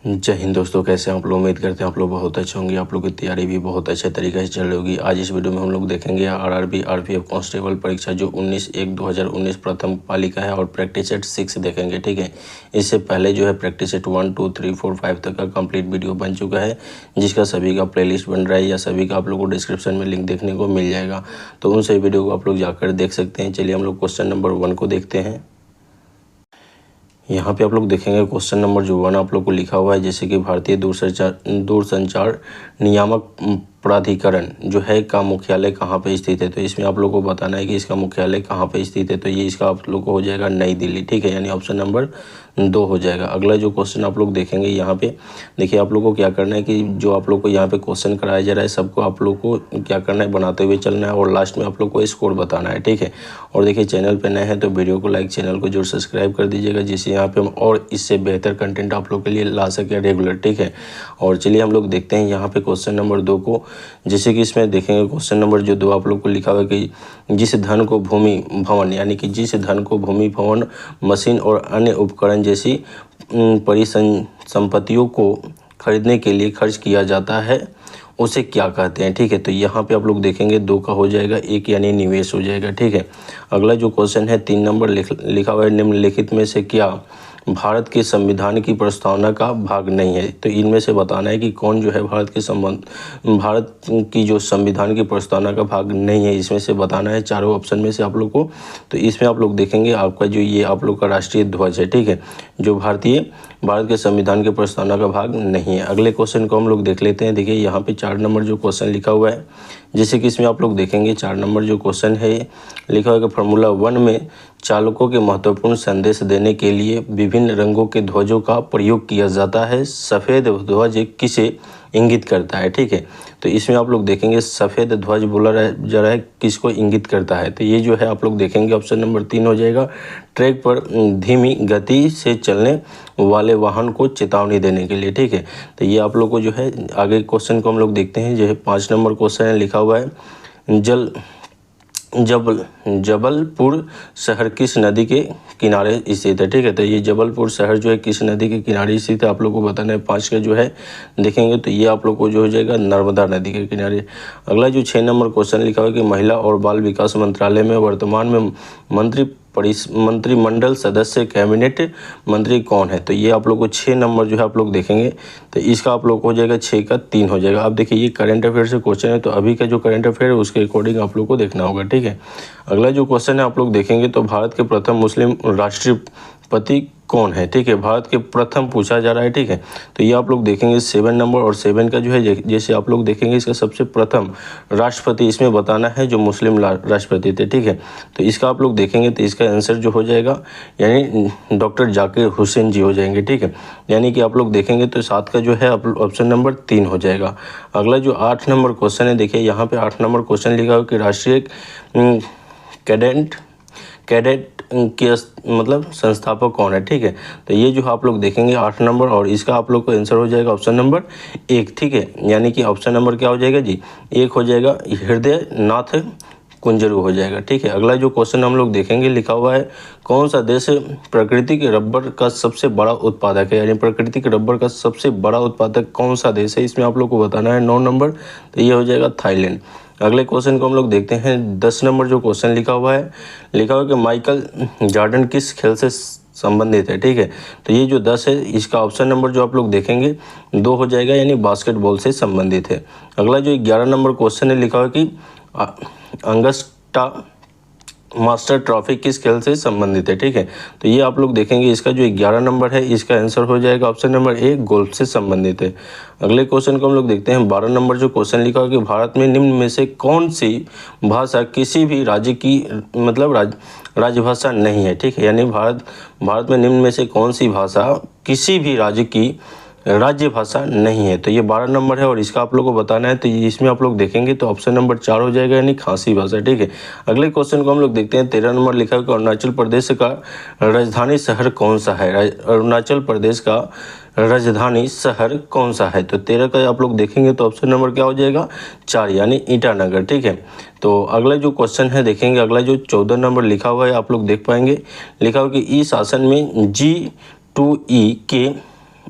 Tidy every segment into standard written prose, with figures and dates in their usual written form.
जय हिंद दोस्तों, कैसे हैं आप लोग। उम्मीद करते हैं आप लोग बहुत अच्छे होंगे। आप लोग की तैयारी भी बहुत अच्छे तरीके से चल रही होगी। आज इस वीडियो में हम लोग देखेंगे आरआरबी आरपीएफ कांस्टेबल परीक्षा जो 19/1/2019 प्रथम पालिका है और प्रैक्टिस सेट 6 देखेंगे। ठीक है, इससे पहले जो है प्रैक्टिस सेट 1, 2, 3, 4, 5 तक का कंप्लीट वीडियो बन चुका है, जिसका सभी का प्लेलिस्ट बन रहा है या सभी का आप लोग को डिस्क्रिप्शन में लिंक देखने को मिल जाएगा। तो उन सभी वीडियो को आप लोग जाकर देख सकते हैं। चलिए हम लोग क्वेश्चन नंबर 1 को देखते हैं। यहाँ पे आप लोग देखेंगे क्वेश्चन नंबर जो 1 आप लोग को लिखा हुआ है, जैसे कि भारतीय दूरसंचार नियामक प्राधिकरण जो है का मुख्यालय कहाँ पे स्थित है। तो इसमें आप लोग को बताना है कि इसका मुख्यालय कहाँ पे स्थित है। तो ये इसका आप लोग को हो जाएगा नई दिल्ली। ठीक है, यानी ऑप्शन नंबर 2 हो जाएगा। अगला जो क्वेश्चन आप लोग देखेंगे यहाँ पे देखिए, आप लोग को क्या करना है कि जो आप लोग को यहाँ पे क्वेश्चन कराया जा रहा है सबको आप लोग को क्या करना है, बनाते हुए चलना है और लास्ट में आप लोग को स्कोर बताना है। ठीक है, और देखिए चैनल पे नए हैं तो वीडियो को लाइक, चैनल को जरूर सब्सक्राइब कर दीजिएगा, जिससे यहाँ पे हम और इससे बेहतर कंटेंट आप लोग के लिए ला सके रेगुलर। ठीक है, और चलिए हम लोग देखते हैं यहाँ पे क्वेश्चन नंबर 2 को। जैसे कि इसमें देखेंगे क्वेश्चन नंबर जो 2 आप लोग को लिखा हुआ है कि जिस धन को भूमि भवन यानी कि जिस धन को भूमि भवन मशीन और अन्य उपकरण जैसी परिसंपत्तियों को खरीदने के लिए खर्च किया जाता है उसे क्या कहते हैं। ठीक है, तो यहाँ पे आप लोग देखेंगे 2 का हो जाएगा 1 यानी निवेश हो जाएगा। ठीक है, अगला जो क्वेश्चन है 3 नंबर लिखा हुआ है निम्नलिखित में से क्या भारत के संविधान की प्रस्तावना का भाग नहीं है। तो इनमें से बताना है कि कौन जो है भारत की जो संविधान की प्रस्तावना का भाग नहीं है, इसमें से बताना है चारों ऑप्शन में से आप लोग को। तो इसमें आप लोग देखेंगे आपका जो ये आप लोग का राष्ट्रीय ध्वज है। ठीक है, जो भारत के संविधान के प्रस्तावना का भाग नहीं है। अगले क्वेश्चन को हम लोग देख लेते हैं। देखिए यहाँ पे 4 नंबर जो क्वेश्चन लिखा हुआ है, जैसे कि इसमें आप लोग देखेंगे 4 नंबर जो क्वेश्चन है लिखा हुआ है कि फार्मूला 1 में चालकों के महत्वपूर्ण संदेश देने के लिए विभिन्न रंगों के ध्वजों का प्रयोग किया जाता है। सफ़ेद ध्वज किसे इंगित करता है। ठीक है, तो इसमें आप लोग देखेंगे सफ़ेद ध्वज बोला जा रहा है किसको इंगित करता है। तो ये जो है आप लोग देखेंगे ऑप्शन नंबर 3 हो जाएगा। ट्रैक पर धीमी गति से चलने वाले वाहन को चेतावनी देने के लिए। ठीक है, तो ये आप लोग को जो है आगे क्वेश्चन को हम लोग देखते हैं। जो है 5 नंबर क्वेश्चन है लिखा हुआ है जबलपुर शहर किस नदी के किनारे स्थित है। ठीक है, तो ये जबलपुर शहर जो है किस नदी के किनारे स्थित है आप लोग को बताना है। 5 का जो है देखेंगे तो ये आप लोग को जो हो जाएगा नर्मदा नदी के किनारे। अगला जो 6 नंबर क्वेश्चन लिखा हुआ है कि महिला और बाल विकास मंत्रालय में वर्तमान में मंत्रिमंडल सदस्य कैबिनेट मंत्री कौन है। तो ये आप लोग को 6 नंबर जो है आप लोग देखेंगे तो इसका आप लोग को हो जाएगा 6 का 3 हो जाएगा। अब देखिए ये करंट अफेयर से क्वेश्चन है, तो अभी का जो करंट अफेयर है उसके अकॉर्डिंग आप लोग को देखना होगा। ठीक है, अगला जो क्वेश्चन है आप लोग देखेंगे तो भारत के प्रथम मुस्लिम राष्ट्रपति कौन है। ठीक है, भारत के प्रथम पूछा जा रहा है। ठीक है, तो ये आप लोग देखेंगे 7 नंबर और 7 का जो है जैसे आप लोग देखेंगे इसका सबसे प्रथम राष्ट्रपति इसमें बताना है जो मुस्लिम राष्ट्रपति थे। ठीक है, तो इसका आप लोग देखेंगे तो इसका आंसर जो हो जाएगा यानी डॉक्टर जाकिर हुसैन जी हो जाएंगे। ठीक है, यानी कि आप लोग देखेंगे तो 7 का जो है ऑप्शन नंबर 3 हो जाएगा। अगला जो 8 नंबर क्वेश्चन है देखिए यहाँ पे 8 नंबर क्वेश्चन लिखा हो कि राष्ट्रीय कैडेट के मतलब संस्थापक कौन है। ठीक है, तो ये जो आप लोग देखेंगे 8 नंबर और इसका आप लोग को आंसर हो जाएगा ऑप्शन नंबर 1। ठीक है, यानी कि ऑप्शन नंबर क्या हो जाएगा जी 1 हो जाएगा, हृदय नाथ कुंजरू हो जाएगा। ठीक है, अगला जो क्वेश्चन हम लोग देखेंगे लिखा हुआ है कौन सा देश प्राकृतिक रबर का सबसे बड़ा उत्पादक है, यानी प्राकृतिक रबर का सबसे बड़ा उत्पादक कौन सा देश है, इसमें आप लोग को बताना है 9 नंबर। तो ये हो जाएगा थाईलैंड। अगले क्वेश्चन को हम लोग देखते हैं 10 नंबर जो क्वेश्चन लिखा हुआ है कि माइकल जॉर्डन किस खेल से संबंधित है। ठीक है, तो ये जो 10 है इसका ऑप्शन नंबर जो आप लोग देखेंगे 2 हो जाएगा, यानी बास्केटबॉल से संबंधित है। अगला जो 11 नंबर क्वेश्चन है लिखा हुआ कि अंगस्टा मास्टर ट्रॉफी किस खेल से संबंधित है। ठीक है, तो ये आप लोग देखेंगे इसका जो 11 नंबर है इसका आंसर हो जाएगा ऑप्शन नंबर 1 गोल्फ से संबंधित है। अगले क्वेश्चन को हम लोग देखते हैं 12 नंबर जो क्वेश्चन लिखा है कि भारत में निम्न में से कौन सी भाषा किसी भी राज्य की मतलब राजभाषा नहीं है। ठीक है, यानी भारत में निम्न में से कौन सी भाषा किसी भी राज्य की राज्य भाषा नहीं है। तो ये 12 नंबर है और इसका आप लोग को बताना है। तो इसमें आप लोग देखेंगे तो ऑप्शन नंबर 4 हो जाएगा, यानी खासी भाषा। ठीक है, अगले क्वेश्चन को हम लोग देखते हैं 13 नंबर लिखा है कि अरुणाचल प्रदेश का राजधानी शहर कौन सा है। अरुणाचल प्रदेश का राजधानी शहर कौन सा है। तो 13 का आप लोग देखेंगे तो ऑप्शन नंबर क्या हो जाएगा 4 यानी ईटानगर। ठीक है, तो अगला जो क्वेश्चन है देखेंगे अगला जो 14 नंबर लिखा हुआ है आप लोग देख पाएंगे लिखा हुआ कि ई शासन में G2E के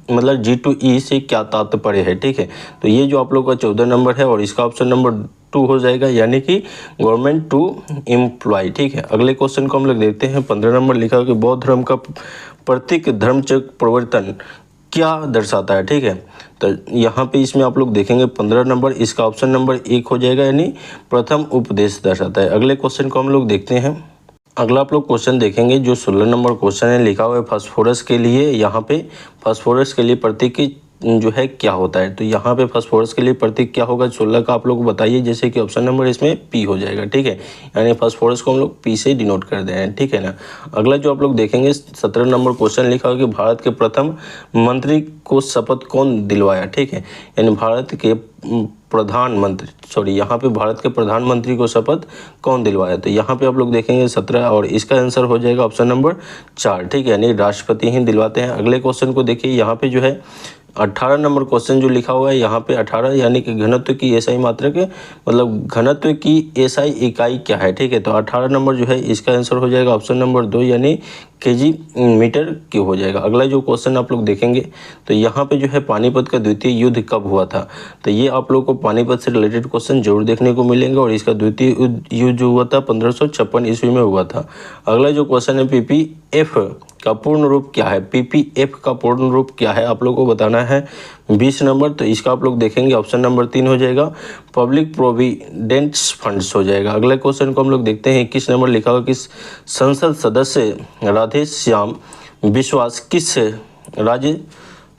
मतलब G2E से क्या तात्पर्य है, ठीक है। तो ये जो आप लोग का 14 नंबर है और इसका ऑप्शन नंबर 2 हो जाएगा, यानी कि गवर्नमेंट टू एम्प्लॉय, ठीक है। अगले क्वेश्चन को हम लोग देखते हैं। 15 नंबर लिखा है कि बौद्ध धर्म का प्रतीक धर्मचक्र प्रवर्तन क्या दर्शाता है, ठीक है। तो यहाँ पे इसमें आप लोग देखेंगे 15 नंबर, इसका ऑप्शन नंबर 1 हो जाएगा, यानी प्रथम उपदेश दर्शाता है। अगले क्वेश्चन को हम लोग देखते हैं। अगला आप लोग क्वेश्चन देखेंगे जो 16 नंबर क्वेश्चन है, लिखा हुआ है फास्फोरस के लिए, यहाँ पे फास्फोरस के लिए प्रतीक जो है क्या होता है। तो यहाँ पे फास्फोरस के लिए प्रतीक क्या होगा 16 का आप लोग को बताइए। जैसे कि ऑप्शन नंबर इसमें पी हो जाएगा, ठीक है, यानी फास्फोरस को हम लोग पी से डिनोट कर दे रहे हैं, ठीक है ना। अगला जो आप लोग देखेंगे 17 नंबर क्वेश्चन लिखा हुआ कि भारत के प्रथम मंत्री को शपथ कौन दिलवाया, ठीक है, यानी भारत के यहाँ पे भारत के प्रधानमंत्री को शपथ कौन दिलवाया। तो यहाँ पे आप लोग देखेंगे 17 और इसका आंसर हो जाएगा ऑप्शन नंबर 4, ठीक है, यानी राष्ट्रपति ही दिलवाते हैं। अगले क्वेश्चन को देखिए, यहाँ पे जो है 18 नंबर क्वेश्चन जो लिखा हुआ है, यहाँ पे 18 यानी कि घनत्व की एसआई मात्रा के मतलब घनत्व की एसआई इकाई क्या है, ठीक है। तो 18 नंबर जो है इसका आंसर हो जाएगा ऑप्शन नंबर 2, यानी केजी मीटर क्यूब हो जाएगा। अगला जो क्वेश्चन आप लोग देखेंगे तो यहाँ पे जो है पानीपत का द्वितीय युद्ध कब हुआ था। तो ये आप लोग को पानीपत से रिलेटेड क्वेश्चन जरूर देखने को मिलेंगे और इसका द्वितीय युद्ध जो हुआ था 1556 ईस्वी में हुआ था। अगला जो क्वेश्चन है पीपीएफ का पूर्ण रूप क्या है, पीपीएफ का पूर्ण रूप क्या है आप लोग को बताना है 20 नंबर। तो इसका आप लोग देखेंगे ऑप्शन नंबर 3 हो जाएगा, पब्लिक प्रोविडेंट फंड्स हो जाएगा। अगले क्वेश्चन को हम लोग देखते हैं। 21 नंबर लिखा हुआ कि संसद सदस्य राधे श्याम विश्वास किस राज्य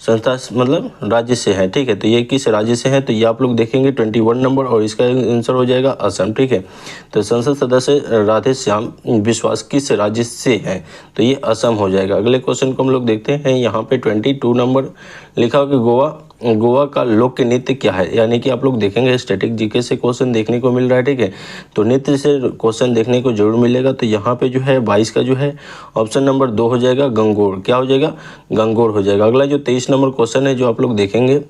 संस्था मतलब राज्य से है, ठीक है। तो ये किस राज्य से है, तो ये आप लोग देखेंगे 21 नंबर और इसका आंसर हो जाएगा असम, ठीक है। तो संसद सदस्य राधे श्याम विश्वास किस राज्य से है, तो ये असम हो जाएगा। अगले क्वेश्चन को हम लोग देखते हैं। यहाँ पे 22 नंबर लिखा हो कि गोवा का लोक नृत्य क्या है, यानी कि आप लोग देखेंगे स्टैटिक जीके से क्वेश्चन देखने को मिल रहा है, ठीक है। तो नृत्य से क्वेश्चन देखने को जरूर मिलेगा। तो यहाँ पे जो है 22 का जो है ऑप्शन नंबर 2 हो जाएगा, गंगोर। क्या हो जाएगा, गंगोर हो जाएगा। अगला जो 23 नंबर क्वेश्चन है जो आप लोग देखेंगे,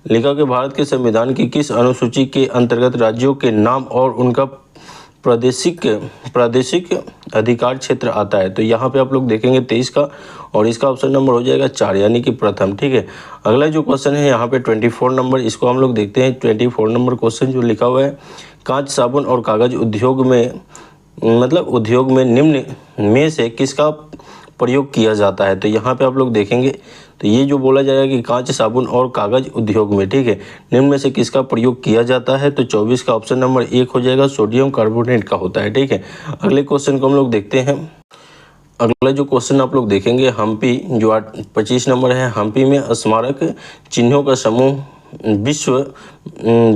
लिखा कि भारत के संविधान की किस अनुसूची के अंतर्गत राज्यों के नाम और उनका प्रादेशिक अधिकार क्षेत्र आता है। तो यहाँ पे आप लोग देखेंगे 23 का और इसका ऑप्शन नंबर हो जाएगा 4, यानी कि प्रथम, ठीक है। अगला जो क्वेश्चन है यहाँ पे 24 नंबर, इसको हम लोग देखते हैं। 24 नंबर क्वेश्चन जो लिखा हुआ है, कांच साबुन और कागज उद्योग में निम्न में से किसका प्रयोग किया जाता है। तो यहाँ पे आप लोग देखेंगे तो ये जो बोला जाएगा कि कांच साबुन और कागज उद्योग में, ठीक है, निम्न में से किसका प्रयोग किया जाता है। तो 24 का ऑप्शन नंबर 1 हो जाएगा, सोडियम कार्बोनेट का होता है, ठीक है। अगले क्वेश्चन को हम लोग देखते हैं। अगला जो क्वेश्चन आप लोग देखेंगे, हम्पी जो 25 नंबर है, हम्पी में स्मारक चिन्हों का समूह विश्व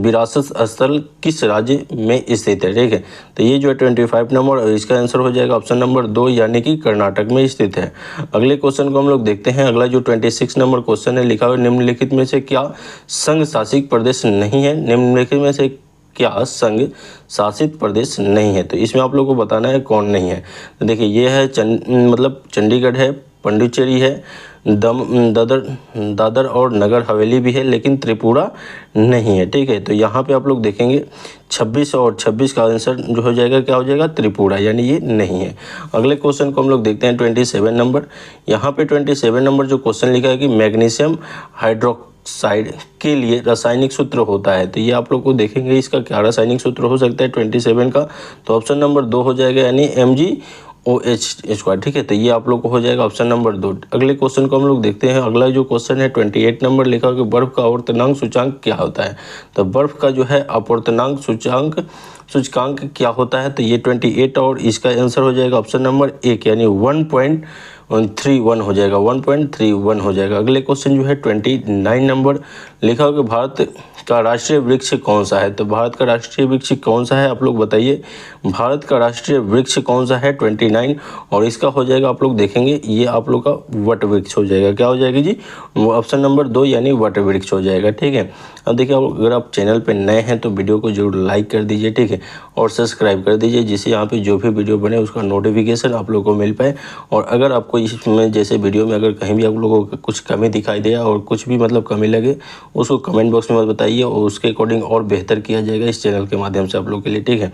विरासत स्थल किस राज्य में स्थित है, ठीक है। तो ये जो है 25 नंबर और इसका आंसर हो जाएगा ऑप्शन नंबर 2, यानी कि कर्नाटक में स्थित है। अगले क्वेश्चन को हम लोग देखते हैं। अगला जो 26 नंबर क्वेश्चन है, लिखा हुआ निम्नलिखित में से क्या संघ शासित प्रदेश नहीं है, निम्नलिखित में से क्या संघ शासित प्रदेश नहीं है। तो इसमें आप लोग को बताना है कौन नहीं है। तो देखिए ये है चंडीगढ़ है, पुडुचेरी है, दादर और नगर हवेली भी है, लेकिन त्रिपुरा नहीं है, ठीक है। तो यहाँ पे आप लोग देखेंगे 26 और 26 का आंसर जो हो जाएगा क्या हो जाएगा, त्रिपुरा, यानी ये नहीं है। अगले क्वेश्चन को हम लोग देखते हैं 27 नंबर। यहाँ पे 27 नंबर जो क्वेश्चन लिखा है कि मैग्नीशियम हाइड्रोक्साइड के लिए रासायनिक सूत्र होता है। तो ये आप लोग को देखेंगे इसका क्या रासायनिक सूत्र हो सकता है 27 का। तो ऑप्शन नंबर 2 हो जाएगा, यानी MgOH², ठीक है। तो ये आप लोग को हो जाएगा ऑप्शन नंबर 2। अगले क्वेश्चन को हम लोग देखते हैं। अगला जो क्वेश्चन है 28 नंबर लिखा है कि बर्फ का आवर्तनांक सूचकांक क्या होता है। तो बर्फ का जो है आवर्तनांक सूचकांक क्या होता है। तो ये 28 और इसका आंसर हो जाएगा ऑप्शन नंबर 1, यानी 1.31 हो जाएगा, 1.31 हो जाएगा। अगले क्वेश्चन जो है 29 नंबर लिखा हो कि भारत का राष्ट्रीय वृक्ष कौन सा है। तो भारत का राष्ट्रीय वृक्ष कौन सा है आप लोग बताइए। भारत का राष्ट्रीय वृक्ष कौन सा है 29 और इसका हो जाएगा आप लोग देखेंगे ये आप लोग का वट वृक्ष हो जाएगा। क्या हो जाएगा जी, ऑप्शन नंबर 2, यानी वट वृक्ष हो जाएगा, ठीक है। अब देखिए अगर आप चैनल पे नए हैं तो वीडियो को जरूर लाइक कर दीजिए, ठीक है, और सब्सक्राइब कर दीजिए, जिससे यहाँ पे जो भी वीडियो बने उसका नोटिफिकेशन आप लोग को मिल पाए। और अगर आपको इसमें जैसे वीडियो में अगर कहीं भी आप लोगों को कुछ कमी दिखाई दे और कुछ भी मतलब कमी लगे उसको कमेंट बॉक्स में बताइए और उसके अकॉर्डिंग और बेहतर किया जाएगा इस चैनल के माध्यम से आप लोग के लिए, ठीक है।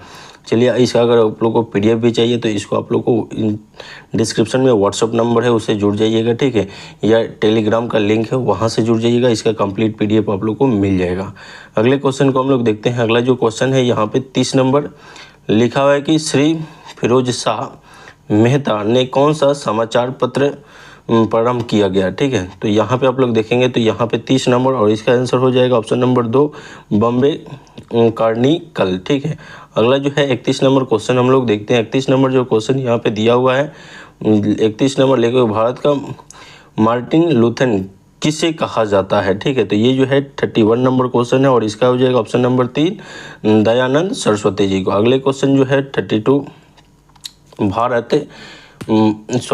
चलिए इसका अगर आप लोग को PDF भी चाहिए तो इसको आप लोग को डिस्क्रिप्शन में व्हाट्सअप नंबर है उससे जुड़ जाइएगा, ठीक है, या टेलीग्राम का लिंक है वहाँ से जुड़ जाइएगा, इसका कंप्लीट PDF आप लोग को मिल जाएगा। अगले क्वेश्चन को हम लोग देखते हैं। अगला जो क्वेश्चन है यहाँ पे 30 नंबर लिखा हुआ है कि श्री फिरोज शाह मेहता ने कौन सा समाचार पत्र प्रारंभ किया गया, ठीक है। तो यहाँ पे आप लोग देखेंगे तो यहाँ पे 30 नंबर और इसका आंसर हो जाएगा ऑप्शन नंबर 2 बॉम्बे कार्निकल, ठीक है। अगला जो है 31 नंबर क्वेश्चन हम लोग देखते हैं। 31 नंबर जो क्वेश्चन यहाँ पे दिया हुआ है, 31 नंबर लेकर भारत का मार्टिन लूथर किसे कहा जाता है, ठीक है। तो ये जो है 31 नंबर क्वेश्चन है और इसका हो जाएगा ऑप्शन नंबर 3 दयानंद सरस्वती जी को। अगले क्वेश्चन जो है 32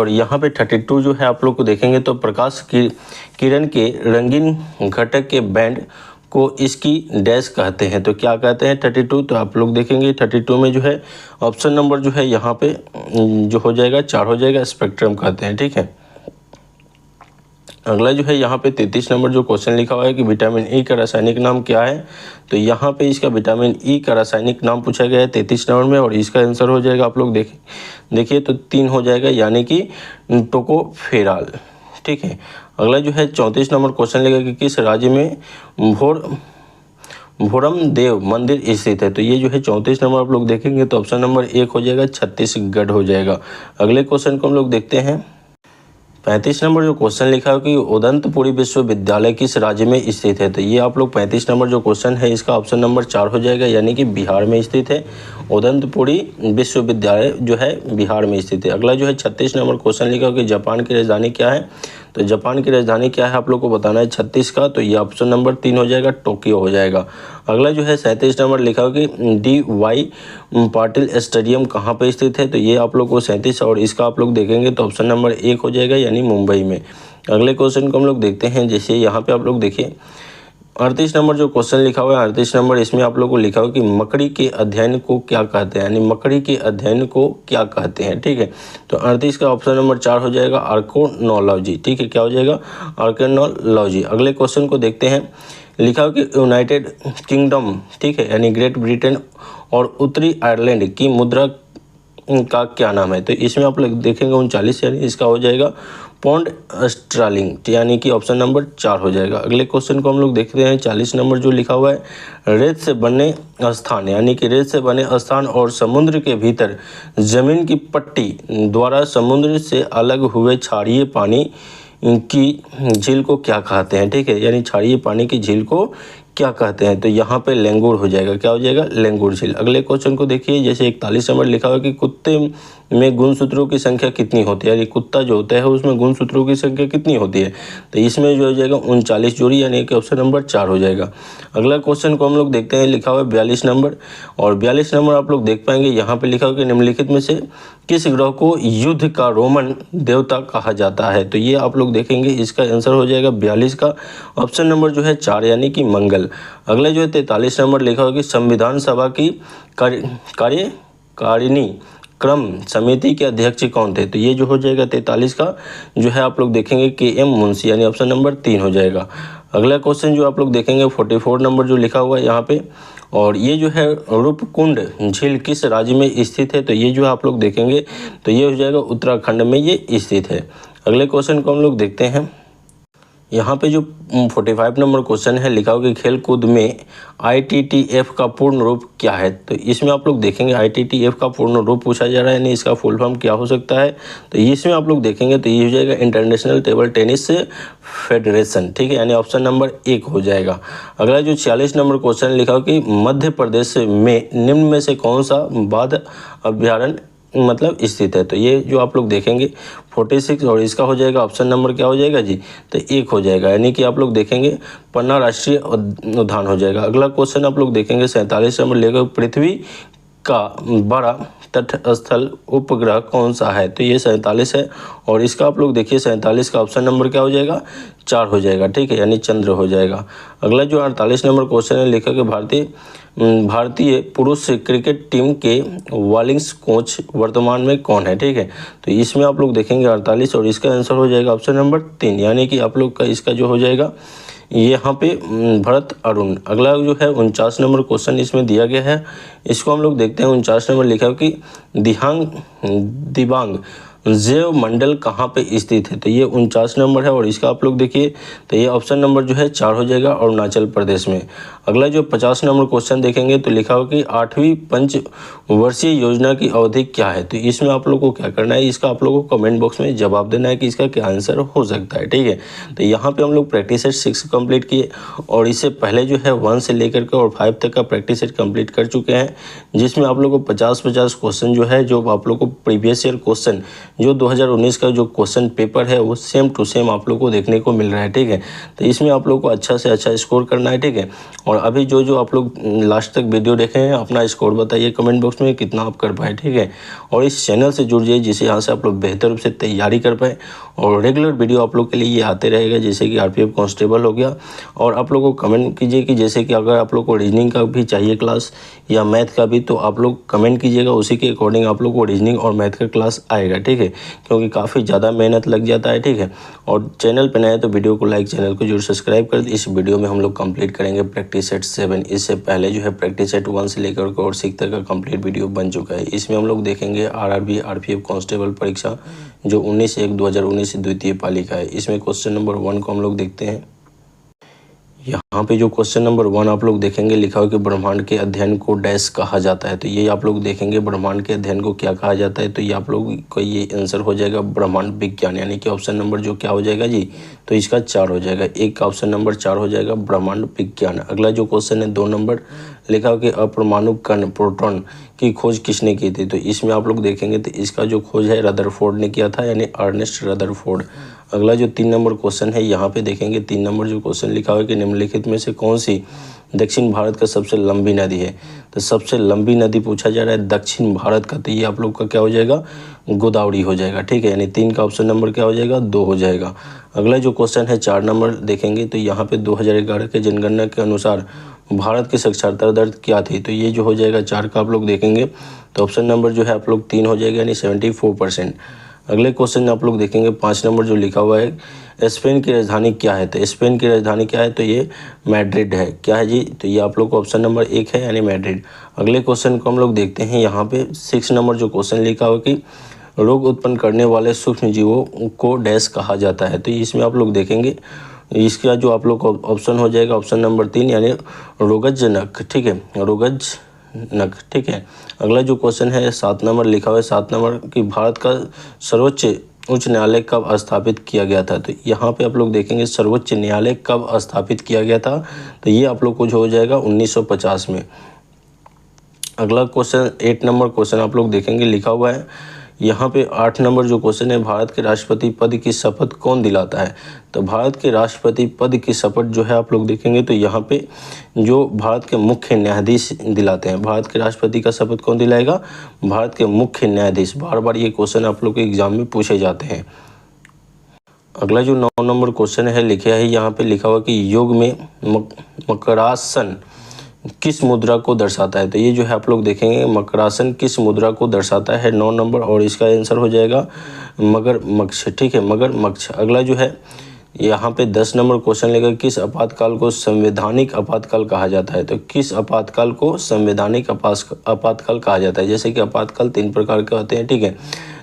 यहाँ पे 32 जो है आप लोग को देखेंगे तो प्रकाश किरण के रंगीन घटक के बैंड को इसकी डैश कहते हैं, तो क्या कहते हैं 32। तो आप लोग देखेंगे 32 में जो है ऑप्शन नंबर जो है यहाँ पे जो हो जाएगा 4 हो जाएगा, स्पेक्ट्रम कहते हैं, ठीक है। अगला जो है यहाँ पे 33 नंबर जो क्वेश्चन लिखा हुआ है कि विटामिन ई का रासायनिक नाम क्या है, तो यहाँ पे इसका विटामिन ई का रासायनिक नाम पूछा गया है 33 नंबर में और इसका आंसर हो जाएगा आप लोग देखिए तो 3 हो जाएगा, यानी कि टोकोफेरॉल, ठीक है। अगला जो है 34 नंबर क्वेश्चन लिखा कि किस राज्य में भोरम देव मंदिर स्थित है, तो ये जो है 34 नंबर आप लोग देखेंगे तो ऑप्शन नंबर 1 हो जाएगा, छत्तीसगढ़ हो जाएगा। अगले क्वेश्चन को हम लोग देखते हैं। 35 नंबर जो क्वेश्चन लिखा है कि उदंतपुरी विश्वविद्यालय किस राज्य में स्थित है, तो ये आप लोग 35 नंबर जो क्वेश्चन है इसका ऑप्शन नंबर 4 हो जाएगा, यानी कि बिहार में स्थित है। उदंतपुरी विश्वविद्यालय जो है बिहार में स्थित है। अगला जो है 36 नंबर क्वेश्चन लिखा है कि जापान की राजधानी क्या है, तो जापान की राजधानी क्या है आप लोग को बताना है 36 का, तो ये ऑप्शन नंबर 3 हो जाएगा, टोक्यो हो जाएगा। अगला जो है 37 नंबर लिखा हो कि DY पाटिल स्टेडियम कहाँ पे स्थित है, तो ये आप लोग को 37 और इसका आप लोग देखेंगे तो ऑप्शन नंबर 1 हो जाएगा, यानी मुंबई में। अगले क्वेश्चन को हम लोग देखते हैं। जैसे यहाँ पे आप लोग देखिए 38 नंबर जो क्वेश्चन लिखा हुआ है 38 नंबर, इसमें आप लोग को लिखा हो कि मकड़ी के अध्ययन को क्या कहते हैं, यानी मकड़ी के अध्ययन को क्या कहते हैं, ठीक है। तो 38 का ऑप्शन नंबर 4 हो जाएगा, आर्कोनोलॉजी, ठीक है, क्या हो जाएगा, आर्कोनोलॉजी। अगले क्वेश्चन को देखते हैं। लिखा हो कि यूनाइटेड किंगडम, ठीक है, यानी ग्रेट ब्रिटेन और उत्तरी आयरलैंड की मुद्रा का क्या नाम है, तो इसमें आप लोग देखेंगे 39, यानी इसका हो जाएगा पौंड स्टर्लिंग, यानी कि ऑप्शन नंबर 4 हो जाएगा। अगले क्वेश्चन को हम लोग देखते हैं 40 नंबर जो लिखा हुआ है रेत से बने स्थान, यानी कि रेत से बने स्थान और समुद्र के भीतर जमीन की पट्टी द्वारा समुद्र से अलग हुए क्षारीय पानी की झील को क्या कहते हैं, ठीक है, यानी क्षारीय पानी की झील को क्या कहते हैं, तो यहाँ पे लेंगुर हो जाएगा, क्या हो जाएगा, लेंगुर झील। अगले क्वेश्चन को देखिए। जैसे 41 नंबर लिखा हुआ है कि कुत्ते में गुणसूत्रों की संख्या कितनी होती है, यानी कुत्ता जो होता है उसमें गुणसूत्रों की संख्या कितनी होती है, तो इसमें जो हो जाएगा 39 जोड़ी, यानी कि ऑप्शन नंबर 4 हो जाएगा। अगला क्वेश्चन को हम लोग देखते हैं। लिखा हुआ है 42 नंबर और 42 नंबर आप लोग देख पाएंगे यहाँ पे लिखा हुआ कि निम्नलिखित में से किस ग्रह को युद्ध का रोमन देवता कहा जाता है, तो ये आप लोग देखेंगे इसका आंसर हो जाएगा 42 का ऑप्शन नंबर जो है 4, यानी कि मंगल। अगला जो है 43 नंबर लिखा हुआ कि संविधान सभा की कार्यकारिणी क्रम समिति के अध्यक्ष कौन थे, तो ये जो हो जाएगा 43 का जो है आप लोग देखेंगे KM मुंशी, यानी ऑप्शन नंबर 3 हो जाएगा। अगला क्वेश्चन जो आप लोग देखेंगे 44 नंबर जो लिखा हुआ है यहाँ पे, और ये जो है रूपकुंड झील किस राज्य में स्थित है, तो ये जो आप लोग देखेंगे तो ये हो जाएगा उत्तराखंड में ये स्थित है। अगले क्वेश्चन को हम लोग देखते हैं। यहाँ पे जो 45 नंबर क्वेश्चन है लिखा हुआ कि खेल कूद में ITTF का पूर्ण रूप क्या है, तो इसमें आप लोग देखेंगे ITTF का पूर्ण रूप पूछा जा रहा है, यानी इसका फुल फॉर्म क्या हो सकता है, तो इसमें आप लोग देखेंगे तो ये हो जाएगा इंटरनेशनल टेबल टेनिस फेडरेशन, ठीक है, यानी ऑप्शन नंबर 1 हो जाएगा। अगला जो 46 नंबर क्वेश्चन लिखा हो कि मध्य प्रदेश में निम्न में से कौन सा बाघ अभ्यारण्य मतलब स्थित है, तो ये जो आप लोग देखेंगे 46 और इसका हो जाएगा ऑप्शन नंबर क्या हो जाएगा जी, तो 1 हो जाएगा, यानी कि आप लोग देखेंगे पन्ना राष्ट्रीय उद्यान हो जाएगा। अगला क्वेश्चन आप लोग देखेंगे 47 नंबर लेकर पृथ्वी का बड़ा तटस्थल उपग्रह कौन सा है, तो ये 47 है और इसका आप लोग देखिए 47 का ऑप्शन नंबर क्या हो जाएगा, 4 हो जाएगा, ठीक है, यानी चंद्र हो जाएगा। अगला जो 48 नंबर क्वेश्चन है लिखा कि भारतीय पुरुष क्रिकेट टीम के बॉलिंग कोच वर्तमान में कौन है, ठीक है, तो इसमें आप लोग देखेंगे 48 और इसका आंसर हो जाएगा ऑप्शन नंबर 3, यानी कि आप लोग का इसका जो हो जाएगा यहाँ पे भरत अरुण। अगला जो है 49 नंबर क्वेश्चन इसमें दिया गया है, इसको हम लोग देखते हैं। 49 नंबर लिखा है कि दिबांग जैव मंडल कहाँ पे स्थित है, तो ये 49 नंबर है और इसका आप लोग देखिए तो ये ऑप्शन नंबर जो है 4 हो जाएगा अरुणाचल प्रदेश में। अगला जो 50 नंबर क्वेश्चन देखेंगे तो लिखा हो कि 8वीं पंचवर्षीय योजना की अवधि क्या है, तो इसमें आप लोग को क्या करना है, इसका आप लोगों को कमेंट बॉक्स में जवाब देना है कि इसका क्या आंसर हो सकता है, ठीक है। तो यहाँ पे हम लोग प्रैक्टिस सेट 6 कंप्लीट किए और इससे पहले जो है 1 से लेकर के और 5 तक का प्रैक्टिस सेट कंप्लीट कर चुके हैं, जिसमें आप लोग को 50-50 क्वेश्चन जो है, जो आप लोग को प्रीवियस ईयर क्वेश्चन जो 2019 का जो क्वेश्चन पेपर है वो सेम टू सेम आप लोग को देखने को मिल रहा है, ठीक है। तो इसमें आप लोग को अच्छा से अच्छा स्कोर करना है, ठीक है। और अभी जो आप लोग लास्ट तक वीडियो देखे हैं अपना स्कोर बताइए कमेंट बॉक्स में कितना आप कर पाए, ठीक है। और इस चैनल से जुड़ जाइए जिससे यहाँ से आप लोग बेहतर रूप से तैयारी कर पाए और रेगुलर वीडियो आप लोग के लिए ये आते रहेगा, जैसे कि आरपीएफ कांस्टेबल हो गया। और आप लोग को कमेंट कीजिए कि जैसे कि अगर आप लोग को रीजनिंग का भी चाहिए क्लास या मैथ का भी, तो आप लोग कमेंट कीजिएगा, उसी के अकॉर्डिंग आप लोग को रीजनिंग और मैथ का क्लास आएगा, ठीक है। क्योंकि काफ़ी ज़्यादा मेहनत लग जाता है, ठीक है। और चैनल पर नए तो वीडियो को लाइक, चैनल को जरूर सब्सक्राइब कर दीजिए। इस वीडियो में हम लोग कंप्लीट करेंगे प्रैक्टिस सेट 7। इससे पहले जो है प्रैक्टिस सेट 1 से लेकर के और 6 तक का कंप्लीट वीडियो बन चुका है। इसमें हम लोग देखेंगे आरआरबी आरपीएफ कांस्टेबल परीक्षा जो 19/1/2019 द्वितीय पाली का है। इसमें क्वेश्चन नंबर 1 को हम लोग देखते हैं। यहाँ पे जो क्वेश्चन नंबर 1 आप लोग देखेंगे लिखा हो कि ब्रह्मांड के अध्ययन को डैश कहा जाता है, तो ये आप लोग देखेंगे ब्रह्मांड के अध्ययन को क्या कहा जाता है, तो ये आप लोग को ये आंसर हो जाएगा ब्रह्मांड विज्ञान, यानी कि ऑप्शन नंबर जो क्या हो जाएगा जी, तो इसका 4 हो जाएगा। एक का ऑप्शन नंबर 4 हो जाएगा ब्रह्मांड विज्ञान। अगला जो क्वेश्चन है 2 नंबर लिखा हो कि अपरमाणु कण प्रोटॉन की खोज किसने की थी, तो इसमें आप लोग देखेंगे तो इसका जो खोज है रदरफोर्ड ने किया था, यानी अर्नेस्ट रदरफोर्ड। अगला जो 3 नंबर क्वेश्चन है यहाँ पे देखेंगे 3 नंबर जो क्वेश्चन लिखा हुआ है कि निम्नलिखित में से कौन सी दक्षिण भारत का सबसे लंबी नदी है, तो सबसे लंबी नदी पूछा जा रहा है दक्षिण भारत का, तो ये आप लोग का क्या हो जाएगा, गोदावरी हो जाएगा, ठीक है। यानी 3 का ऑप्शन नंबर क्या हो जाएगा, 2 हो जाएगा। अगला जो क्वेश्चन है 4 नंबर देखेंगे तो यहाँ पे 2011 के जनगणना के अनुसार भारत की साक्षरता दर क्या थी, तो ये जो हो जाएगा 4 का आप लोग देखेंगे तो ऑप्शन नंबर जो है आप लोग 3 हो जाएगा, यानी 74%। अगले क्वेश्चन आप लोग देखेंगे 5 नंबर जो लिखा हुआ है स्पेन की राजधानी क्या है, तो स्पेन की राजधानी क्या है, तो ये मैड्रिड है, क्या है जी, तो ये आप लोग को ऑप्शन नंबर 1 है, यानी मैड्रिड। अगले क्वेश्चन को हम लोग देखते हैं यहाँ पे 6 नंबर जो क्वेश्चन लिखा हुआ कि रोग उत्पन्न करने वाले सूक्ष्म जीवों को डैश कहा जाता है, तो इसमें आप लोग देखेंगे इसका जो आप लोग को ऑप्शन हो जाएगा ऑप्शन नंबर 3, यानी रोगजनक, ठीक है, रोगजनक, ठीक है। अगला जो क्वेश्चन है 7 नंबर लिखा हुआ है 7 नंबर कि भारत का सर्वोच्च उच्च न्यायालय कब स्थापित किया गया था, तो यहाँ पे आप लोग देखेंगे सर्वोच्च न्यायालय कब स्थापित किया गया था, तो ये आप लोग को जो हो जाएगा 1950 में। अगला क्वेश्चन 8 नंबर क्वेश्चन आप लोग देखेंगे लिखा हुआ है यहाँ पे 8 नंबर जो क्वेश्चन है भारत के राष्ट्रपति पद की शपथ कौन दिलाता है, तो भारत के राष्ट्रपति पद की शपथ जो है आप लोग देखेंगे तो यहाँ पे जो भारत के मुख्य न्यायाधीश दिलाते हैं। भारत के राष्ट्रपति का शपथ कौन दिलाएगा, भारत के मुख्य न्यायाधीश। बार बार ये क्वेश्चन आप लोग के एग्जाम में पूछे जाते हैं। अगला जो 9 नंबर क्वेश्चन है लिखा है यहाँ पे लिखा हुआ कि योग में मकरासन किस मुद्रा को दर्शाता है, तो ये जो है आप लोग देखेंगे मकरासन किस मुद्रा को दर्शाता है 9 नंबर, और इसका आंसर हो जाएगा मगरमच्छ, ठीक है, मगरमच्छ। अगला जो है यहाँ पे 10 नंबर क्वेश्चन लेकर किस आपातकाल को संवैधानिक आपातकाल कहा जाता है, तो किस आपातकाल को संवैधानिक आपातकाल कहा जाता है। जैसे कि आपातकाल 3 प्रकार के होते हैं, ठीक है,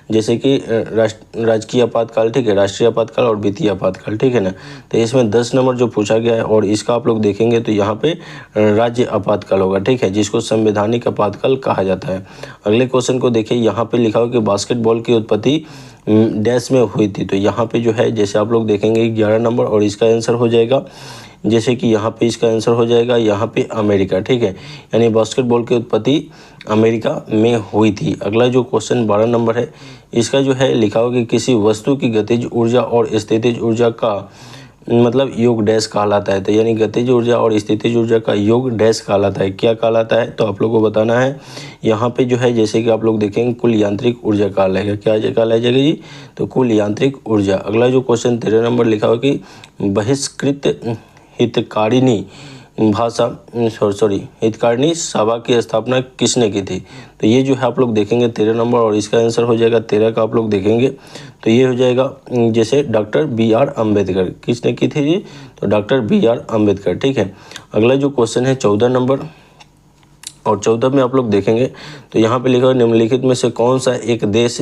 जैसे कि राजकीय आपातकाल, ठीक है, राष्ट्रीय आपातकाल और वित्तीय आपातकाल, ठीक है ना। तो इसमें 10 नंबर जो पूछा गया है और इसका आप लोग देखेंगे तो यहाँ पे राज्य आपातकाल होगा, ठीक है, जिसको संवैधानिक आपातकाल कहा जाता है। अगले क्वेश्चन को देखिए यहाँ पे लिखा हो कि बास्केटबॉल की उत्पत्ति डैश में हुई थी, तो यहाँ पे जो है जैसे आप लोग देखेंगे 11 नंबर और इसका आंसर हो जाएगा, जैसे कि यहाँ पे इसका आंसर हो जाएगा यहाँ पे अमेरिका, ठीक है, यानी बास्केटबॉल की उत्पत्ति अमेरिका में हुई थी। अगला जो क्वेश्चन 12 नंबर है इसका जो है लिखा हो कि किसी वस्तु की गतिज ऊर्जा और स्थितिज ऊर्जा का मतलब योग डैश कहलाता है, तो यानी गतिज ऊर्जा और स्थितिज ऊर्जा का योग डैश कहलाता है, क्या कहलाता है, तो आप लोग को बताना है। यहाँ पे जो है जैसे कि आप लोग देखेंगे कुल यांत्रिक ऊर्जा कहलाएगा, क्या कहलाएगा जी, तो कुल यांत्रिक ऊर्जा। अगला जो क्वेश्चन 13 नंबर लिखा हो कि बहिष्कृत हितकारिणी भाषा हितकारिणी सभा की स्थापना किसने की थी? तो ये जो है आप लोग देखेंगे 13 नंबर, और इसका आंसर हो जाएगा 13 का आप लोग देखेंगे तो ये हो जाएगा जैसे डॉक्टर बी.आर. अम्बेडकर। किसने की थी जी? तो डॉक्टर बी.आर. अम्बेडकर। ठीक है, अगला जो क्वेश्चन है 14 नंबर, और 14 में आप लोग देखेंगे तो यहाँ पे लिखा है निम्नलिखित में से कौन सा एक देश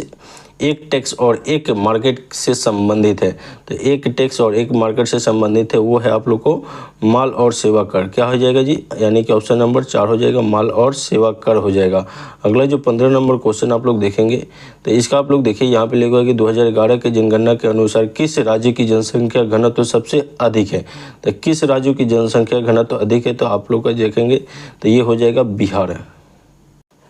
एक टैक्स और एक मार्केट से संबंधित है? तो एक टैक्स और एक मार्केट से संबंधित है, वो है आप लोग को माल और सेवा कर। क्या हो जाएगा जी? यानी कि ऑप्शन नंबर 4 हो जाएगा, माल और सेवा कर हो जाएगा। अगला जो 15 नंबर क्वेश्चन आप लोग देखेंगे तो इसका आप लोग देखिए यहाँ पे लिखा है कि 2011 के जनगणना के अनुसार किस राज्य की जनसंख्या घनत्व सबसे अधिक है? तो किस राज्य की जनसंख्या घनत्व अधिक है? तो आप लोग का देखेंगे तो ये हो जाएगा बिहार।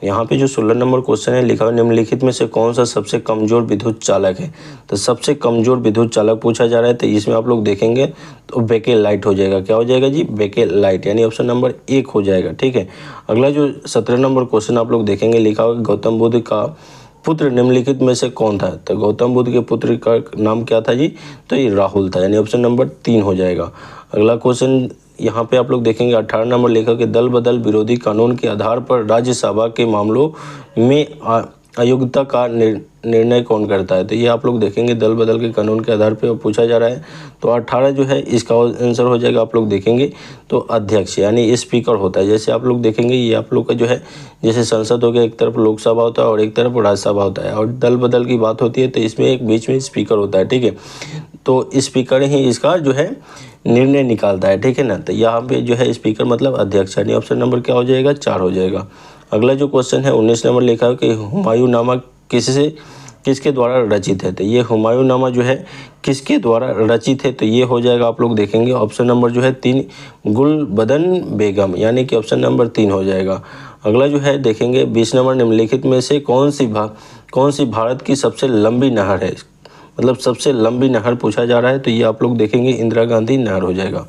यहाँ पे जो 16 नंबर क्वेश्चन है लिखा हुआ निम्नलिखित में से कौन सा सबसे कमजोर विद्युत चालक है? तो सबसे कमजोर विद्युत चालक पूछा जा रहा है, तो इसमें आप लोग देखेंगे तो बेकेलाइट हो जाएगा। क्या हो जाएगा जी? बेकेलाइट, यानी ऑप्शन नंबर 1 हो जाएगा। ठीक है, अगला जो 17 नंबर क्वेश्चन आप लोग देखेंगे लिखा हुआ गौतम बुद्ध का पुत्र निम्नलिखित में से कौन था? तो गौतम बुद्ध के पुत्र का नाम क्या था जी? तो ये राहुल था, यानी ऑप्शन नंबर 3 हो जाएगा। अगला क्वेश्चन यहाँ पे आप लोग देखेंगे 18 नंबर लिखा कि दल बदल विरोधी कानून के आधार पर राज्यसभा के मामलों में अयोग्यता का निर्णय कौन करता है? तो ये आप लोग देखेंगे दल बदल के कानून के आधार पर पूछा जा रहा है। तो 18 जो है इसका आंसर हो जाएगा आप लोग देखेंगे तो अध्यक्ष यानी स्पीकर होता है। जैसे आप लोग देखेंगे ये आप लोग का जो है जैसे संसद हो गया, एक तरफ लोकसभा होता है और एक तरफ राज्यसभा होता है, और दल बदल की बात होती है तो इसमें एक बीच में स्पीकर होता है। ठीक है, तो स्पीकर ही इसका जो है निर्णय निकालता है। ठीक है ना, तो यहाँ पे जो है स्पीकर मतलब अध्यक्ष, यानी ऑप्शन नंबर क्या हो जाएगा? 4 हो जाएगा। अगला जो क्वेश्चन है 19 नंबर लिखा है कि हुमायूंनामा किसके द्वारा रचित है? तो ये हुमायूंनामा जो है किसके द्वारा रचित है? तो ये हो जाएगा आप लोग देखेंगे ऑप्शन नंबर जो है 3 गुलबदन बेगम, यानी कि ऑप्शन नंबर 3 हो जाएगा। अगला जो है देखेंगे 20 नंबर निम्नलिखित में से कौन सी भारत की सबसे लंबी नहर है? मतलब सबसे लंबी नहर पूछा जा रहा है, तो ये आप लोग देखेंगे इंदिरा गांधी नहर हो जाएगा।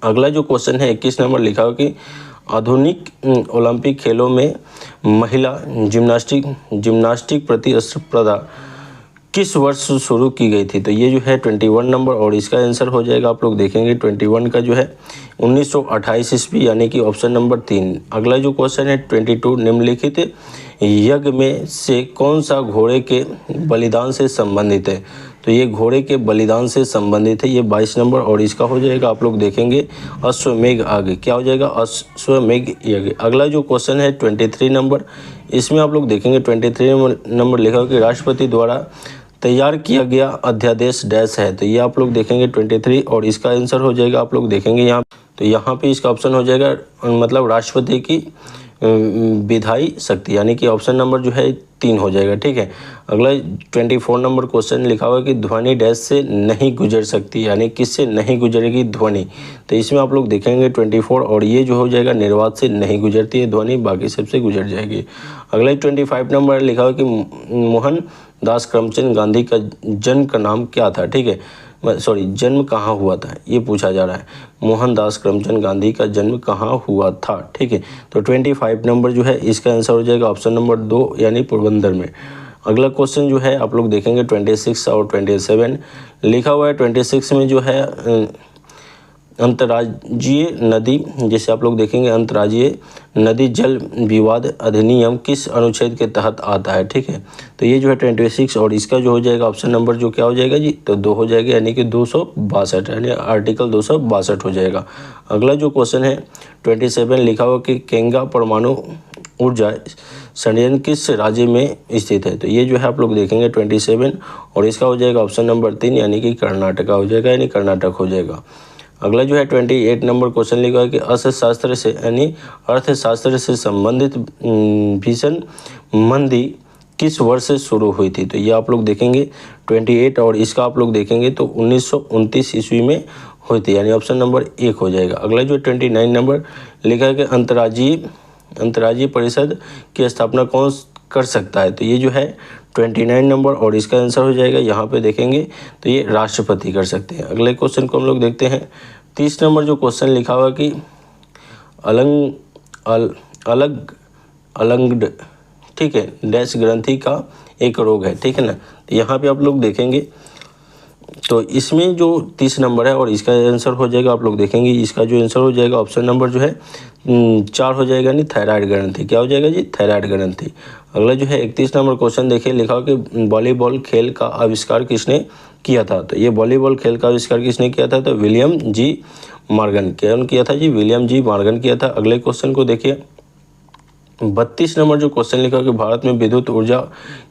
अगला जो क्वेश्चन है 21 नंबर लिखा हो कि आधुनिक ओलंपिक खेलों में महिला जिम्नास्टिक प्रतिस्पर्धा किस वर्ष शुरू की गई थी? तो ये जो है 21 नंबर, और इसका आंसर हो जाएगा आप लोग देखेंगे 21 का जो है 1928 ईस्वी, यानी कि ऑप्शन नंबर 3। अगला जो क्वेश्चन है 22 निम्नलिखित यज्ञ में से कौन सा घोड़े के बलिदान से संबंधित है? तो ये घोड़े के बलिदान से संबंधित है, ये 22 नंबर, और इसका हो जाएगा आप लोग देखेंगे अश्वमेध यज्ञ। क्या हो जाएगा? अश्वमेध यज्ञ। अगला जो क्वेश्चन है 23 नंबर, इसमें आप लोग देखेंगे 23 नंबर लिखा हो कि राष्ट्रपति द्वारा तैयार किया गया अध्यादेश डैश है। तो ये आप लोग देखेंगे 23, और इसका आंसर हो जाएगा आप लोग देखेंगे यहाँ, तो यहाँ पे इसका ऑप्शन हो जाएगा मतलब राष्ट्रपति की विधायी शक्ति, यानी कि ऑप्शन नंबर जो है 3 हो जाएगा। ठीक है, अगला 24 नंबर क्वेश्चन लिखा हुआ है कि ध्वनि डैश से नहीं गुजर सकती, यानी किससे नहीं गुजरेगी ध्वनि? तो इसमें आप लोग देखेंगे 24, और ये जो हो जाएगा निर्वात से नहीं गुजरती है ध्वनि, बाकी सबसे गुजर जाएगी। अगला 25 नंबर लिखा हुआ है कि मोहन दास करमचंद गांधी का जन्म का नाम क्या था? ठीक है, जन्म कहाँ हुआ था ये पूछा जा रहा है। मोहनदास करमचंद गांधी का जन्म कहाँ हुआ था? ठीक है, तो 25 नंबर जो है इसका आंसर हो जाएगा ऑप्शन नंबर 2, यानी पोरबंदर में। अगला क्वेश्चन जो है आप लोग देखेंगे 26 और 27 लिखा हुआ है। 26 में जो है अंतर्राज्यीय नदी, जैसे आप लोग देखेंगे अंतर्राज्यीय नदी जल विवाद अधिनियम किस अनुच्छेद के तहत आता है? ठीक है, तो ये जो है 26, और इसका जो हो जाएगा ऑप्शन नंबर जो क्या हो जाएगा जी? तो 2 हो जाएगा, यानी कि 262, यानी आर्टिकल 262 हो जाएगा। अगला जो क्वेश्चन है 27 लिखा हुआ कि केंगा परमाणु ऊर्जा संयंत्र किस राज्य में स्थित है? तो ये जो है आप लोग देखेंगे 27, और इसका हो जाएगा ऑप्शन नंबर 3, यानी कि कर्नाटका हो जाएगा, यानी कर्नाटक हो जाएगा। अगला जो है 28 नंबर क्वेश्चन लिखा है कि अर्थशास्त्र से यानी अर्थशास्त्र से संबंधित भीषण मंदी किस वर्ष से शुरू हुई थी? तो ये आप लोग देखेंगे 28, और इसका आप लोग देखेंगे तो 1929 ईस्वी में हुई थी, यानी ऑप्शन नंबर 1 हो जाएगा। अगला जो 29 नंबर लिखा है कि अंतर्राज्यीय परिषद की स्थापना कौन कर सकता है? तो ये जो है 29 नंबर, और इसका आंसर हो जाएगा यहाँ पे देखेंगे तो ये राष्ट्रपति कर सकते हैं। अगले क्वेश्चन को हम लोग देखते हैं 30 नंबर जो क्वेश्चन लिखा हुआ कि अलंग्ड ठीक है डैश ग्रंथि का एक रोग है। ठीक है ना, तो यहाँ पे आप लोग देखेंगे तो इसमें जो 30 नंबर है और इसका आंसर हो जाएगा, आप लोग देखेंगे इसका जो आंसर हो जाएगा ऑप्शन नंबर जो है 4 हो जाएगा, नहीं थायराइड ग्रंथि। क्या हो जाएगा जी? थायराइड ग्रंथि। अगला जो है 31 नंबर क्वेश्चन देखिए, लिखा हो कि वॉलीबॉल खेल का आविष्कार किसने किया था? तो ये वॉलीबॉल खेल का आविष्कार किसने किया था? तो विलियम जी मॉर्गन। कौन किया था जी? विलियम जी मॉर्गन किया था। अगले क्वेश्चन को देखिए, 32 नंबर जो क्वेश्चन लिखा कि भारत में विद्युत ऊर्जा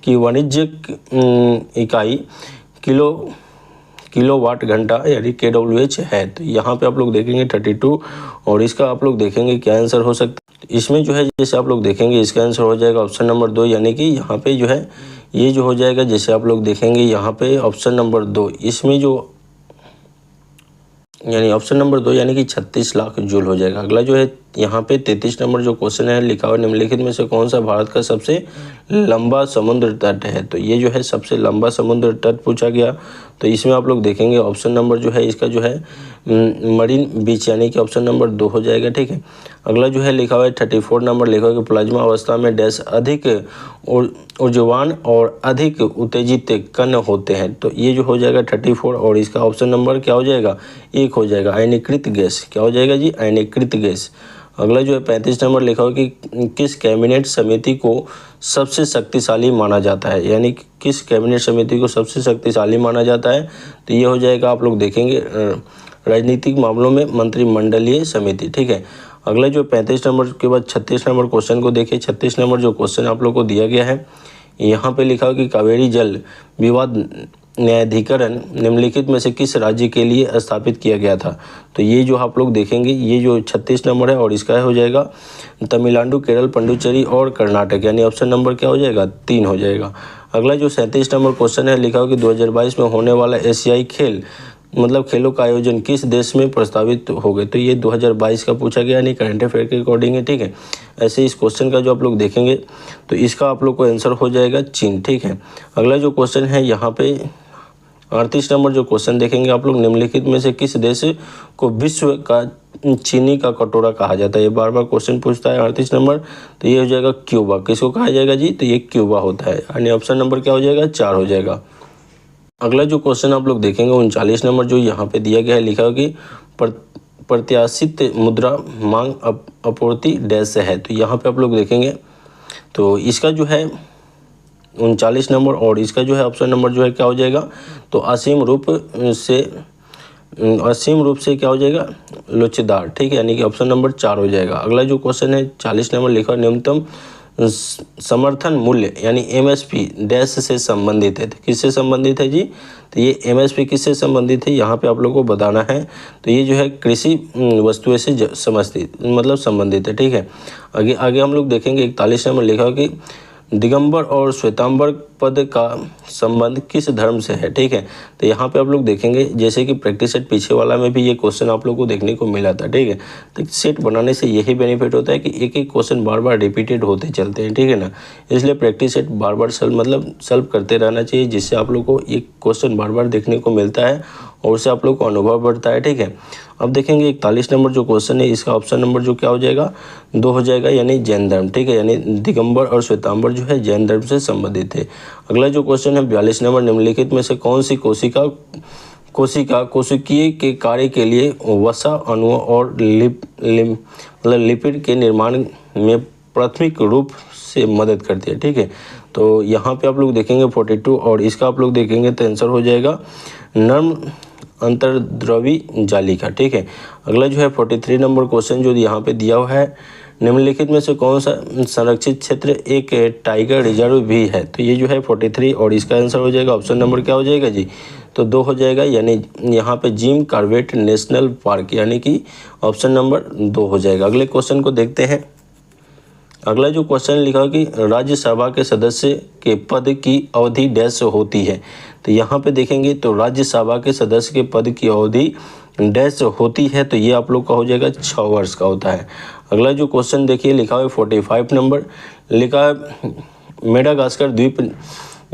की वाणिज्यिक इकाई किलोवाट घंटा यानी KWH है। तो यहाँ पे आप लोग देखेंगे 32 और इसका आप लोग देखेंगे क्या आंसर हो सकता है। इसमें जो है जैसे आप लोग देखेंगे इसका आंसर हो जाएगा ऑप्शन नंबर 2, यानी कि यहाँ पे जो है ये जो हो जाएगा, जैसे आप लोग देखेंगे यहाँ पे ऑप्शन नंबर 2, इसमें जो यानी ऑप्शन नंबर 2 यानी कि 36 लाख जूल हो जाएगा। अगला जो है यहाँ पे 33 नंबर जो क्वेश्चन है, लिखा हुआ निम्नलिखित में से कौन सा भारत का सबसे लंबा समुद्र तट है? तो ये जो है सबसे लंबा समुद्र तट पूछा गया। तो इसमें आप लोग देखेंगे ऑप्शन नंबर जो है इसका जो है मरीन बीच यानी कि ऑप्शन नंबर 2 हो जाएगा, ठीक है। अगला जो है लिखा हुआ है 34 नंबर, लिखा हुआ है कि प्लाज्मा अवस्था में डैश अधिक ऊर्जावान और अधिक उत्तेजित कण होते हैं। तो ये जो हो जाएगा 34 और इसका ऑप्शन नंबर क्या हो जाएगा? 1 हो जाएगा, आयनीकृत गैस। क्या हो जाएगा जी? आयनीकृत गैस। अगला जो है 35 नंबर लिखा हो कि किस कैबिनेट समिति को सबसे शक्तिशाली माना जाता है? यानी किस कैबिनेट समिति को सबसे शक्तिशाली माना जाता है? तो ये हो जाएगा, आप लोग देखेंगे राजनीतिक मामलों में मंत्रिमंडलीय समिति, ठीक है। अगला जो 35 नंबर के बाद 36 नंबर क्वेश्चन को देखिए। 36 नंबर जो क्वेश्चन आप लोग को दिया गया है, यहाँ पे लिखा हो कि कावेरी जल विवाद न्यायाधिकरण निम्नलिखित में से किस राज्य के लिए स्थापित किया गया था? तो ये जो आप लोग देखेंगे ये जो 36 नंबर है और इसका हो जाएगा तमिलनाडु, केरल, पुडुचेरी और कर्नाटक, यानी ऑप्शन नंबर क्या हो जाएगा? 3 हो जाएगा। अगला जो 37 नंबर क्वेश्चन है, लिखा हो कि 2022 में होने वाला एशियाई खेल मतलब खेलों का आयोजन किस देश में प्रस्तावित हो गए? तो ये 2022 का पूछा गया, यानी करंट अफेयर के अकॉर्डिंग है, ठीक है। ऐसे इस क्वेश्चन का जो आप लोग देखेंगे तो इसका आप लोग को आंसर हो जाएगा चीन, ठीक है। अगला जो क्वेश्चन है यहाँ पे 38 नंबर जो क्वेश्चन देखेंगे आप लोग, निम्नलिखित में से किस देश को विश्व का चीनी का कटोरा कहा जाता है? ये बार बार क्वेश्चन पूछता है 38 नंबर। तो ये हो जाएगा क्यूबा। किसको कहा जाएगा जी? तो ये क्यूबा होता है, यानी ऑप्शन नंबर क्या हो जाएगा? 4 हो जाएगा। अगला जो क्वेश्चन आप लोग देखेंगे 39 नंबर जो यहाँ पे दिया गया है, लिखा हो कि प्रत्याशित मुद्रा मांग आपूर्ति डैश से है। तो यहाँ पे आप लोग देखेंगे तो इसका जो है 39 नंबर और इसका जो है ऑप्शन नंबर जो है क्या हो जाएगा? तो असीम रूप से क्या हो जाएगा? लोचदार, ठीक है, यानी कि ऑप्शन नंबर 4 हो जाएगा। अगला जो क्वेश्चन है 40 नंबर, लिखा न्यूनतम समर्थन मूल्य यानी MSP डैश से संबंधित है। तो किससे संबंधित है जी? तो ये MSP किससे संबंधित है यहाँ पे आप लोगों को बताना है। तो ये जो है कृषि वस्तुएं से संबंधित है, ठीक है। आगे हम लोग देखेंगे 41 नंबर, लिखा हो कि दिगंबर और श्वेतांबर पद का संबंध किस धर्म से है? ठीक है, तो यहाँ पे आप लोग देखेंगे जैसे कि प्रैक्टिस सेट पीछे वाला में भी ये क्वेश्चन आप लोग को देखने को मिला था। ठीक है, तो सेट बनाने से यही बेनिफिट होता है कि एक एक क्वेश्चन बार बार रिपीटेड होते चलते हैं। ठीक है ना, इसलिए प्रैक्टिस सेट बार बार सॉल्व करते रहना चाहिए, जिससे आप लोग को एक क्वेश्चन बार बार देखने को मिलता है और उससे आप लोग को अनुभव बढ़ता है। ठीक है, अब देखेंगे 41 नंबर जो क्वेश्चन है इसका ऑप्शन नंबर जो क्या हो जाएगा 2 हो जाएगा, यानी जैन धर्म। ठीक है, यानी दिगंबर और श्वेतांबर जो है जैन धर्म से संबंधित है। अगला जो क्वेश्चन है 42 नंबर, निम्नलिखित में से कौन सी कोशिकीय के कार्य के लिए वसा अणुओं और लिपिड के निर्माण में प्राथमिक रूप से मदद करती है। ठीक है, तो यहाँ पे आप लोग देखेंगे 42 और इसका आप लोग देखेंगे तो आंसर हो जाएगा नर्म अंतर्द्रवी जालिका। ठीक है, अगला जो है 43 नंबर क्वेश्चन जो यहाँ पे दिया हुआ है, निम्नलिखित में से कौन सा संरक्षित क्षेत्र एक टाइगर रिजर्व भी है? तो ये जो है 43 और इसका आंसर हो जाएगा ऑप्शन नंबर क्या हो जाएगा जी, तो 2 हो जाएगा, यानी यहाँ पे जिम कॉर्बेट नेशनल पार्क, यानी कि ऑप्शन नंबर 2 हो जाएगा। अगले क्वेश्चन को देखते हैं। अगला जो क्वेश्चन लिखा है कि राज्यसभा के सदस्य के पद की अवधि डैश होती है? तो यहाँ पे देखेंगे तो राज्यसभा के सदस्य के पद की अवधि डैश होती है, तो ये आप लोग का हो जाएगा 6 वर्ष का होता है। अगला जो क्वेश्चन देखिए लिखा है 45 नंबर, लिखा है मेडागास्कर द्वीप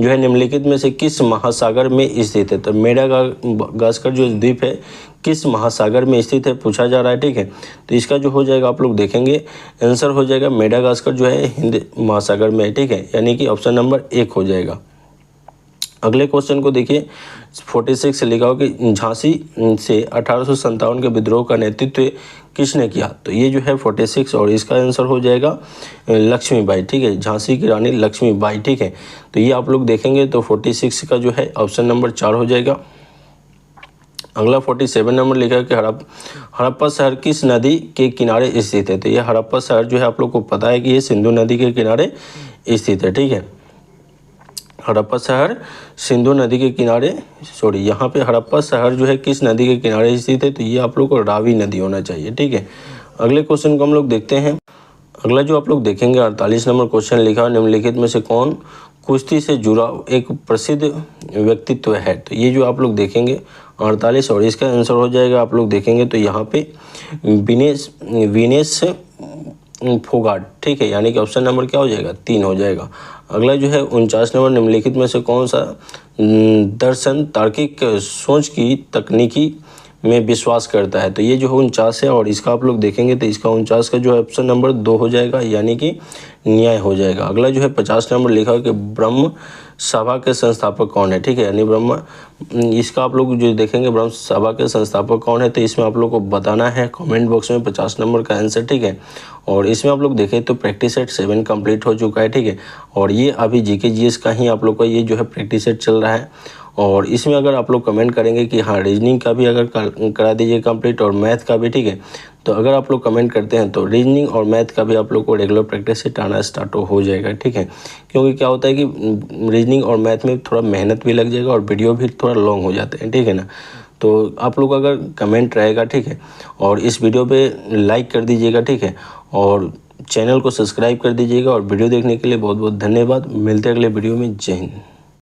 जो है निम्नलिखित में से किस महासागर में स्थित है? तो मेडागास्कर जो द्वीप है किस महासागर में स्थित है पूछा जा रहा है। ठीक है, तो इसका जो हो जाएगा आप लोग देखेंगे आंसर हो जाएगा मेडागास्कर जो है हिंद महासागर में है। ठीक है, यानी कि ऑप्शन नंबर 1 हो जाएगा। अगले क्वेश्चन को देखिए 46 से लिखा हो कि झांसी से 1857 के विद्रोह का नेतृत्व किसने किया। तो ये जो है 46 और इसका आंसर हो जाएगा लक्ष्मीबाई, ठीक है, झांसी की रानी लक्ष्मीबाई, ठीक है। तो ये आप लोग देखेंगे तो 46 का जो है ऑप्शन नंबर 4 हो जाएगा। अगला 47 नंबर लिखा है कि हड़प्पा शहर किस नदी के किनारे स्थित है। तो ये हड़प्पा शहर जो है आप लोग को पता है कि ये सिंधु नदी के किनारे स्थित है, ठीक है। हड़प्पा शहर सिंधु नदी के किनारे, यहाँ पे हड़प्पा शहर जो है किस नदी के किनारे स्थित है। तो ये आप लोग को रावी नदी होना चाहिए, ठीक है। अगले क्वेश्चन को हम लोग देखते हैं। अगला जो आप लोग देखेंगे 48 नंबर क्वेश्चन लिखा है निम्नलिखित में से कौन कुश्ती से जुड़ा एक प्रसिद्ध व्यक्तित्व है। तो ये जो आप लोग देखेंगे 48 और इसका आंसर हो जाएगा आप लोग देखेंगे तो यहाँ पे विनेश फोगाट, ठीक है, यानी कि ऑप्शन नंबर क्या हो जाएगा 3 हो जाएगा। अगला जो है 49 नंबर निम्नलिखित में से कौन सा दर्शन तार्किक सोच की तकनीकी में विश्वास करता है। तो ये जो 49 है और इसका आप लोग देखेंगे तो इसका 49 का जो है ऑप्शन नंबर 2 हो जाएगा, यानी कि न्याय हो जाएगा। अगला जो है 50 नंबर लिखा है कि ब्रह्म सभा के संस्थापक कौन है, ठीक है, यानी इसका आप लोग जो देखेंगे ब्रह्म सभा के संस्थापक कौन है। तो इसमें आप लोग को बताना है कमेंट बॉक्स में 50 नंबर का आंसर, ठीक है। और इसमें आप लोग देखें तो प्रैक्टिस सेट 7 कंप्लीट हो चुका है, ठीक है। और ये अभी जीके जीएस का ही आप लोग का ये जो है प्रैक्टिस सेट चल रहा है। और इसमें अगर आप लोग कमेंट करेंगे कि हाँ रीजनिंग का भी अगर करा दीजिए कंप्लीट और मैथ का भी, ठीक है। तो अगर आप लोग कमेंट करते हैं तो रीजनिंग और मैथ का भी आप लोग को रेगुलर प्रैक्टिस से आना स्टार्ट हो जाएगा, ठीक है। क्योंकि क्या होता है कि रीजनिंग और मैथ में थोड़ा मेहनत भी लग जाएगा और वीडियो भी थोड़ा लॉन्ग हो जाते हैं, ठीक है ना। तो आप लोग अगर कमेंट रहेगा, ठीक है, और इस वीडियो पे लाइक कर दीजिएगा, ठीक है, और चैनल को सब्सक्राइब कर दीजिएगा। और वीडियो देखने के लिए बहुत बहुत धन्यवाद। मिलते हैं अगले वीडियो में। जय हिंद।